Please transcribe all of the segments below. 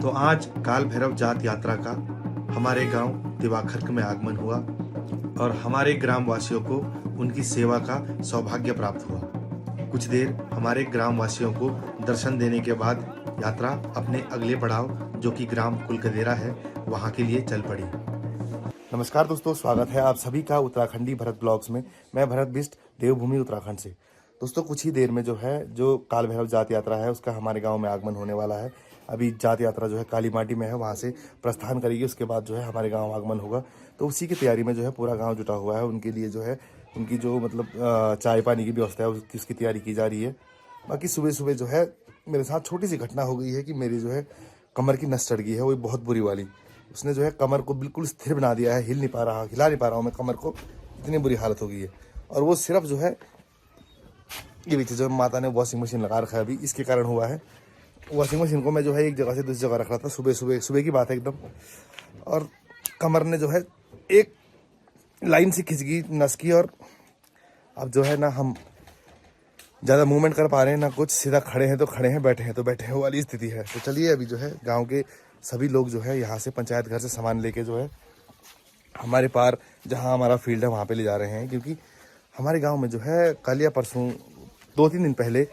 तो आज काल भैरव जात यात्रा का हमारे गांव दिवाखर्क में आगमन हुआ और हमारे ग्रामवासियों को उनकी सेवा का सौभाग्य प्राप्त हुआ। कुछ देर हमारे ग्रामवासियों को दर्शन देने के बाद यात्रा अपने अगले पड़ाव जो कि ग्राम कुलकदेरा है वहां के लिए चल पड़ी। नमस्कार दोस्तों, स्वागत है आप सभी का उत्तराखंडी भरत ब्लॉग्स में। मैं भरत बिष्ट, देवभूमि उत्तराखंड से। दोस्तों, कुछ ही देर में जो काल भैरव जात यात्रा है उसका हमारे गांव में आगमन होने वाला है। अभी जात यात्रा जो है काली माटी में है, वहां से प्रस्थान करेगी, उसके बाद जो है हमारे गांव आगमन होगा। तो उसी की तैयारी में जो है पूरा गांव जुटा हुआ है। उनके लिए जो है उनकी जो चाय पानी की व्यवस्था है उसकी तैयारी की जा रही है। बाकी सुबह सुबह जो है मेरे साथ छोटी सी घटना हो गई है कि मेरी जो है कमर की नस चढ़ गई है, वो बहुत बुरी वाली। उसने जो है कमर को बिल्कुल स्थिर बना दिया है, हिला नहीं पा रहा हूँ मैं कमर को, इतनी बुरी हालत हो गई है। और वो सिर्फ जो है ये पीछे जो माता ने वॉशिंग मशीन लगा रखा है अभी, इसके कारण हुआ है। वॉशिंग मशीन को मैं जो है एक जगह से दूसरी जगह रख रहा था, सुबह की बात है एकदम, और कमर ने जो है एक लाइन से खिंच गई नस की। और अब जो है ना हम ज़्यादा मूवमेंट कर पा रहे हैं ना कुछ, सीधा खड़े हैं तो खड़े हैं, बैठे हैं तो बैठे हैं वाली स्थिति है। तो चलिए अभी जो है गांव के सभी लोग जो है यहाँ से पंचायत घर से सामान लेके जो है हमारे पार जहाँ हमारा फील्ड है वहाँ पे ले जा रहे हैं, क्योंकि हमारे गांव में जो है कल या परसों 2-3 दिन पहले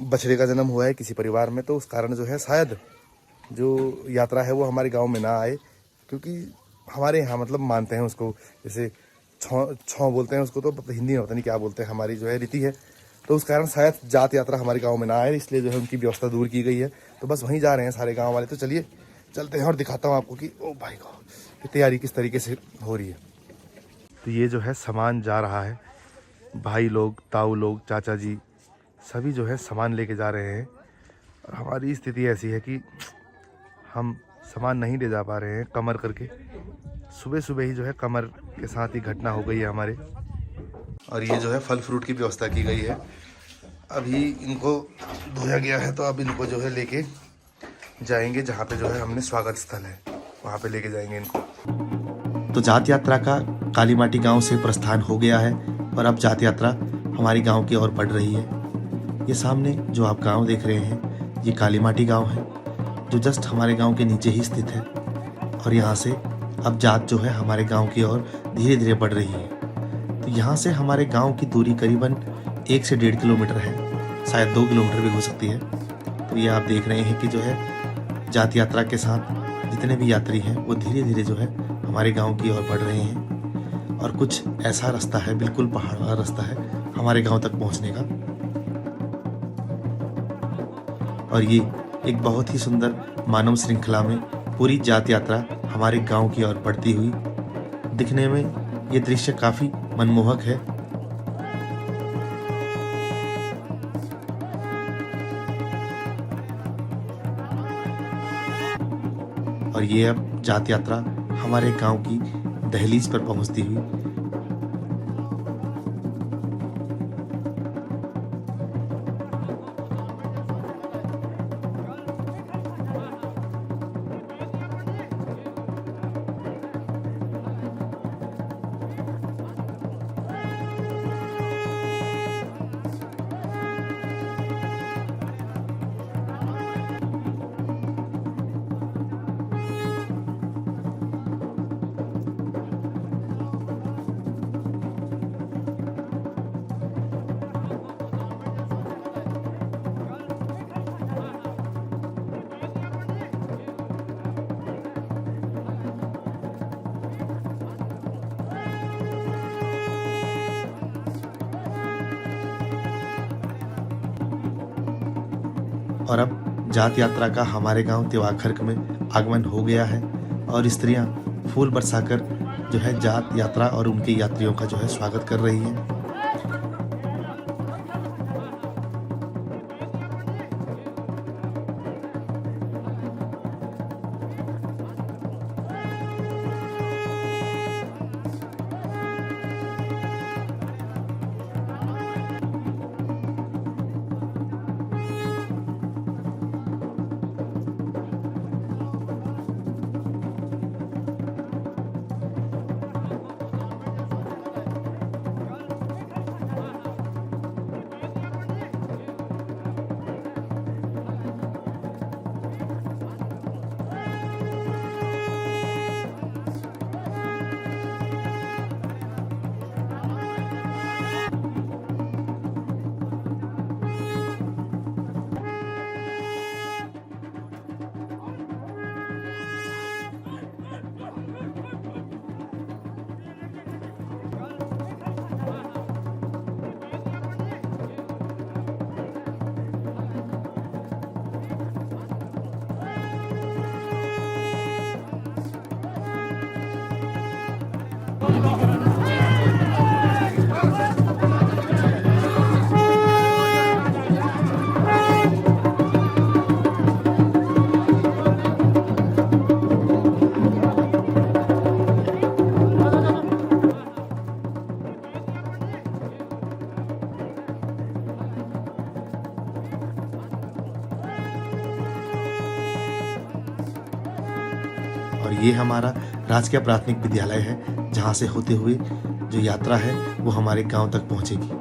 बछड़े का जन्म हुआ है किसी परिवार में। तो उस कारण जो है शायद जो यात्रा है वो हमारे गांव में ना आए, क्योंकि हमारे यहाँ मतलब मानते हैं उसको, जैसे छौ बोलते हैं उसको, तो हिंदी में पता नहीं क्या बोलते हैं, हमारी जो है रीति है। तो उस कारण शायद जात यात्रा हमारे गांव में ना आए, इसलिए जो है उनकी व्यवस्था दूर की गई है। तो बस वहीं जा रहे हैं सारे गांव वाले। तो चलिए चलते हैं और दिखाता हूँ आपको कि ओ भाई गॉड तैयारी किस तरीके से हो रही है। तो ये जो है सामान जा रहा है, भाई लोग, ताऊ लोग, चाचा जी सभी जो है सामान लेके जा रहे हैं। और हमारी स्थिति ऐसी है कि हम सामान नहीं ले जा पा रहे हैं कमर करके। सुबह सुबह ही जो है कमर के साथ ही घटना हो गई है हमारे। और ये जो है फल फ्रूट की व्यवस्था की गई है। अभी इनको धोया गया है, तो अब इनको जो है लेके जाएंगे जहाँ पे जो है हमने स्वागत स्थल है वहाँ पे लेके जाएंगे इनको। तो जात यात्रा का काली माटी गांव से प्रस्थान हो गया है और अब जात यात्रा हमारी गांव की ओर बढ़ रही है। ये सामने जो आप गांव देख रहे हैं ये काली माटी गांव है, जो जस्ट हमारे गांव के नीचे ही स्थित है। और यहाँ से अब जात जो है हमारे गांव की ओर धीरे धीरे बढ़ रही है। तो यहाँ से हमारे गांव की दूरी करीबन 1 से 1.5 किलोमीटर है, शायद 2 किलोमीटर भी हो सकती है। तो ये आप देख रहे हैं कि जो है जात यात्रा के साथ जितने भी यात्री हैं वो धीरे धीरे जो है हमारे गांव की ओर बढ़ रहे हैं। और कुछ ऐसा रास्ता है, बिल्कुल पहाड़ वाला रास्ता है हमारे गांव तक पहुंचने का। और ये एक बहुत ही सुंदर मानव श्रृंखला में पूरी जात यात्रा हमारे गांव की ओर बढ़ती हुई, दिखने में ये दृश्य काफी मनमोहक है। और ये अब जात यात्रा हमारे गांव की दहलीज पर पहुंचती हुई और अब जात यात्रा का हमारे गांव दिवाखर्क में आगमन हो गया है। और स्त्रियां फूल बरसाकर जो है जात यात्रा और उनके यात्रियों का जो है स्वागत कर रही हैं। और ये हमारा राजकीय प्राथमिक विद्यालय है, जहाँ से होते हुए जो यात्रा है वो हमारे गांव तक पहुंचेगी।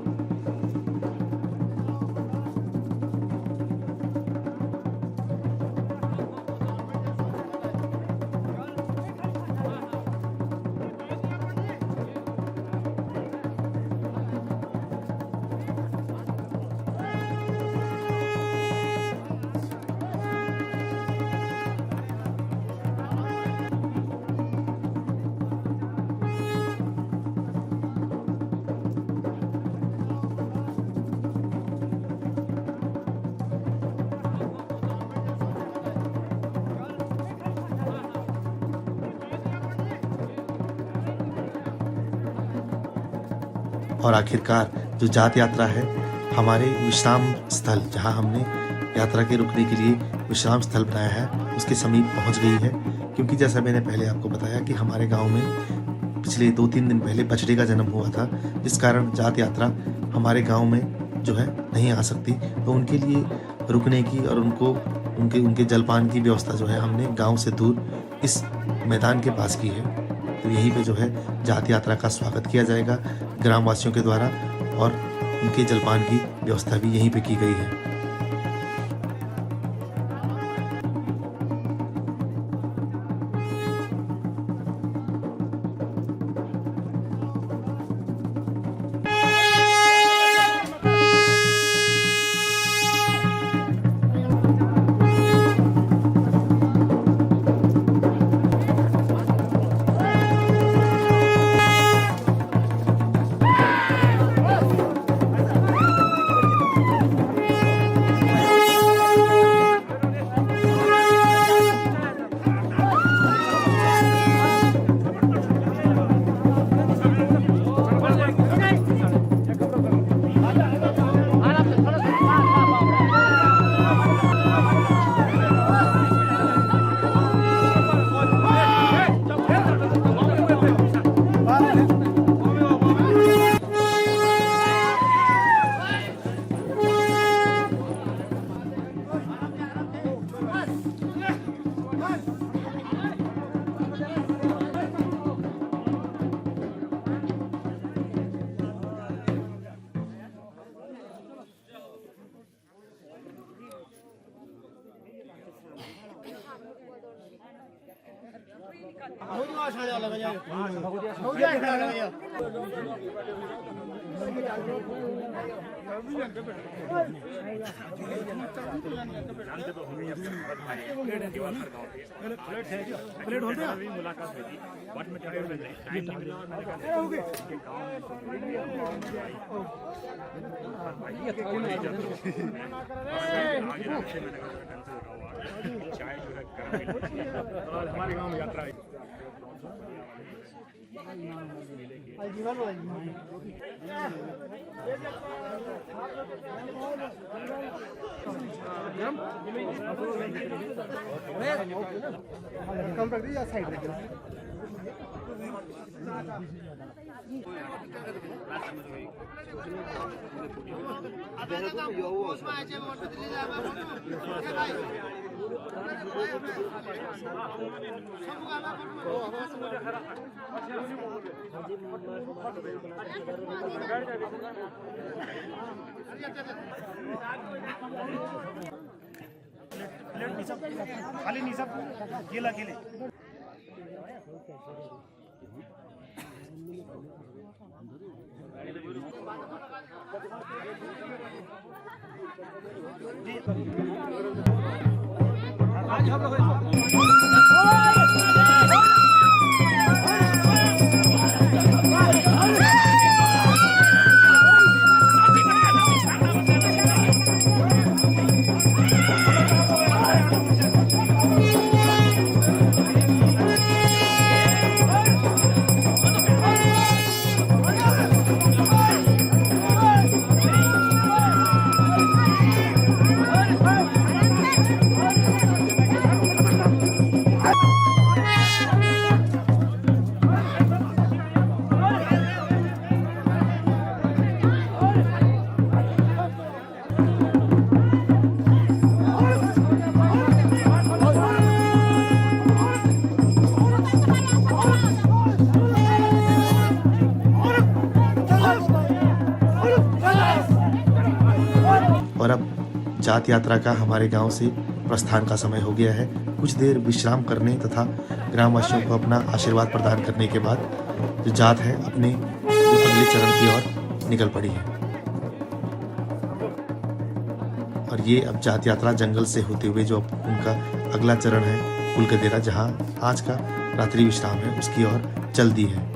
और आखिरकार जो जात यात्रा है हमारे विश्राम स्थल, जहां हमने यात्रा के रुकने के लिए विश्राम स्थल बनाया है, उसके समीप पहुंच गई है। क्योंकि जैसा मैंने पहले आपको बताया कि हमारे गांव में पिछले 2-3 दिन पहले बछड़े का जन्म हुआ था, जिस कारण जात यात्रा हमारे गांव में जो है नहीं आ सकती। तो उनके लिए रुकने की और उनके जलपान की व्यवस्था जो है हमने गाँव से दूर इस मैदान के पास की है। तो यहीं पे जो है जात यात्रा का स्वागत किया जाएगा ग्रामवासियों के द्वारा, और उनके जलपान की व्यवस्था भी यहीं पे की गई है। प्लेट होते हैं मुलाकात हुई थी बट में टाइम चाय जो है हमारे गाँव में यात्रा कम रख दीजिए साइड रख प्लेट नहीं सब खाली नहीं सब केला केले आज हम जात यात्रा का हमारे गांव से प्रस्थान का समय हो गया है। कुछ देर विश्राम करने तथा ग्रामवासियों को अपना आशीर्वाद प्रदान करने के बाद जो जात है अपने जो अगले चरण की ओर निकल पड़ी है। और ये अब जात यात्रा जंगल से होते हुए जो उनका अगला चरण है कुलगदेरा, जहां आज का रात्रि विश्राम है, उसकी ओर चल दी है।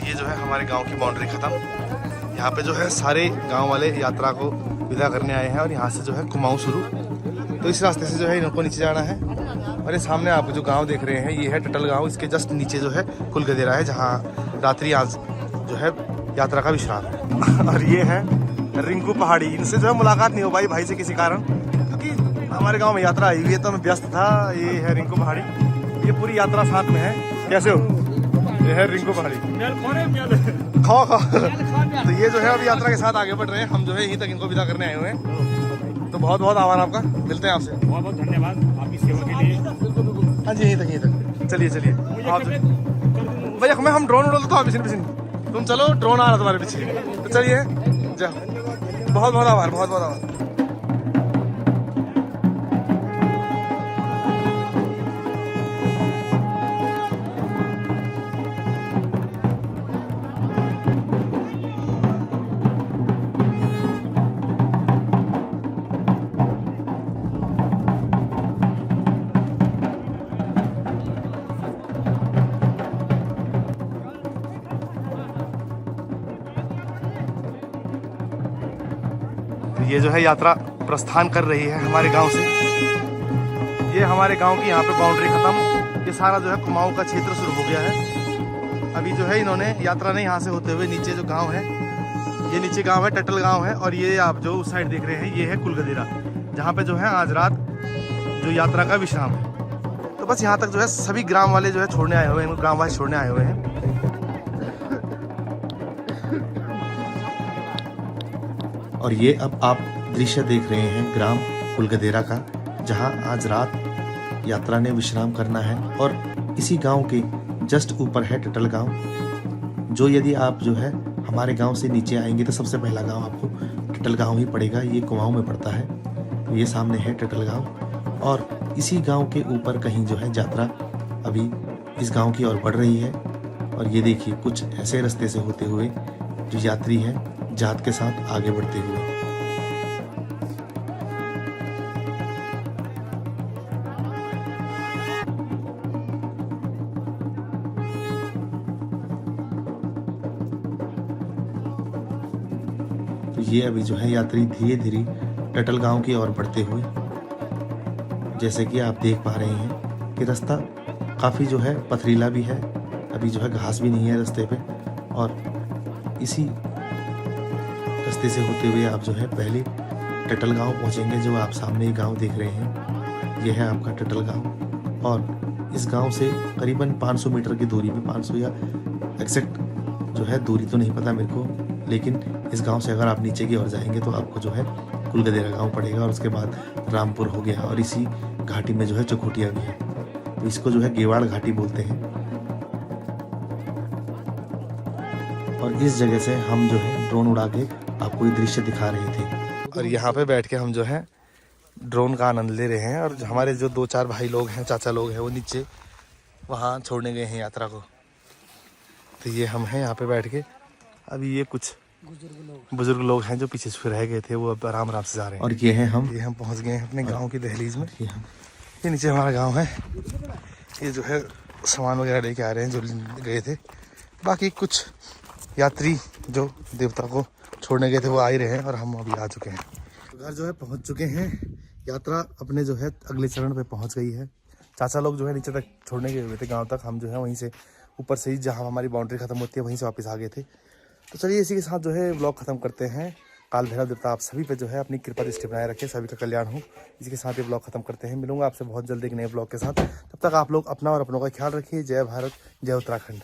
ये जो है हमारे गांव की बाउंड्री खत्म। यहाँ पे जो है सारे गांव वाले यात्रा को विदा करने आए हैं और यहाँ से जो है कुमाऊं शुरू। तो इस रास्ते से जो है इनको नीचे जाना है। और ये सामने आप जो गांव देख रहे हैं ये है टटल गांव। इसके जस्ट नीचे जो है कुलगदेरा है, जहाँ रात्रि आज जो है यात्रा का विश्राम। और ये है रिंकू पहाड़ी। इनसे जो है मुलाकात नहीं हो पाई भाई से किसी कारण, क्योंकि हमारे गाँव में यात्रा आई हुई है तो मैं व्यस्त था। ये है रिंकू पहाड़ी, ये पूरी यात्रा साथ में है। कैसे हो? ये है रिंकू पहाड़ी। खाओ खाओ। तो ये जो है अभी यात्रा के साथ आगे बढ़ रहे हैं। हम जो है यहीं तक इनको विदा करने आए हुए हैं। तो बहुत बहुत आभार आपका, मिलते हैं आपसे। बहुत बहुत धन्यवाद आपकी सेवा के लिए। हाँ जी, यहीं तक। चलिए चलिए भैया, हमें हम ड्रोन उड़ा तो आप तुम चलो, ड्रोन आ रहा तुम्हारे पीछे। तो चलिए जाओ। बहुत बहुत आभार, बहुत बहुत आभार। ये जो है यात्रा प्रस्थान कर रही है हमारे गांव से। ये हमारे गांव की यहाँ पे बाउंड्री खत्म, ये सारा जो है कुमाऊं का क्षेत्र शुरू हो गया है। अभी जो है इन्होंने यात्रा नहीं यहाँ से होते हुए नीचे जो गांव है, ये नीचे गांव है टटल गांव है, और ये आप जो उस साइड देख रहे हैं ये है कुलगदेरा, जहाँ पे जो है आज रात जो यात्रा का विश्राम है। तो बस यहाँ तक जो है सभी ग्राम वाले जो है छोड़ने आए हुए हैं, ग्रामवासी छोड़ने आए हुए हैं। और ये अब आप दृश्य देख रहे हैं ग्राम कुलगदेरा का, जहां आज रात यात्रा ने विश्राम करना है। और इसी गांव के जस्ट ऊपर है टटल गांव, जो यदि आप जो है हमारे गांव से नीचे आएंगे तो सबसे पहला गांव आपको टटल गांव ही पड़ेगा। ये कुमाऊं में पड़ता है। ये सामने है टटल गांव, और इसी गांव के ऊपर कहीं जो है यात्रा अभी इस गांव की ओर बढ़ रही है। और ये देखिए कुछ ऐसे रास्ते से होते हुए जो यात्री हैं जात के साथ आगे बढ़ते हुए। तो ये अभी जो है यात्री धीरे धीरे टटल गांव की ओर बढ़ते हुए, जैसे कि आप देख पा रहे हैं कि रास्ता काफ़ी जो है पथरीला भी है, अभी जो है घास भी नहीं है रास्ते पे। और इसी रास्ते से होते हुए आप जो है पहले टटल गांव पहुंचेंगे, जो आप सामने गांव देख रहे हैं। यह है आपका टटल गांव, और इस गांव से करीबन 500 मीटर की दूरी पे, 500 या एग्जैक्ट जो है दूरी तो नहीं पता मेरे को, लेकिन इस गांव से अगर आप नीचे की ओर जाएंगे तो आपको जो है कुलगदेरा गांव पड़ेगा, और उसके बाद रामपुर हो गया, और इसी घाटी में जो है चकोटिया भी है। तो इसको जो है गेवाड़ घाटी बोलते हैं। और इस जगह से हम जो है ड्रोन उड़ा के आपको ये दृश्य दिखा रहे थे, और यहाँ पे बैठ के हम जो है ड्रोन का आनंद ले रहे हैं। और हमारे जो 2-4 भाई लोग हैं, चाचा लोग हैं, वो नीचे वहाँ छोड़ने गए हैं यात्रा को। तो ये हम हैं यहाँ पे बैठ के। अभी ये कुछ बुजुर्ग लोग हैं जो पीछे से रह गए थे, वो अब आराम आराम से जा रहे हैं। और ये हैं हम पहुँच गए हैं अपने गाँव की दहलीज में। ये नीचे हमारा गाँव है। ये जो है सामान वगैरह लेके आ रहे हैं जो गए थे। बाकी कुछ यात्री जो देवता को छोड़ने गए थे वो आ ही रहे हैं, और हम अभी आ चुके हैं। घर जो है पहुंच चुके हैं। यात्रा अपने जो है अगले चरण पे पहुंच गई है। चाचा लोग जो है नीचे तक छोड़ने गए हुए थे गांव तक, हम जो है वहीं से ऊपर से ही जहां हमारी बाउंड्री खत्म होती है वहीं से वापस आ गए थे। तो चलिए इसी के साथ जो है व्लॉग खत्म करते हैं। काल भैरव देवता आप सभी पे जो है अपनी कृपा दृष्टि बनाए रखे, सभी का कल्याण हो। इसी के साथ ये व्लॉग खत्म करते हैं। मिलूंगा आपसे बहुत जल्दी एक नए व्लॉग के साथ। तब तक आप लोग अपना और अपनों का ख्याल रखिए। जय भारत, जय उत्तराखंड।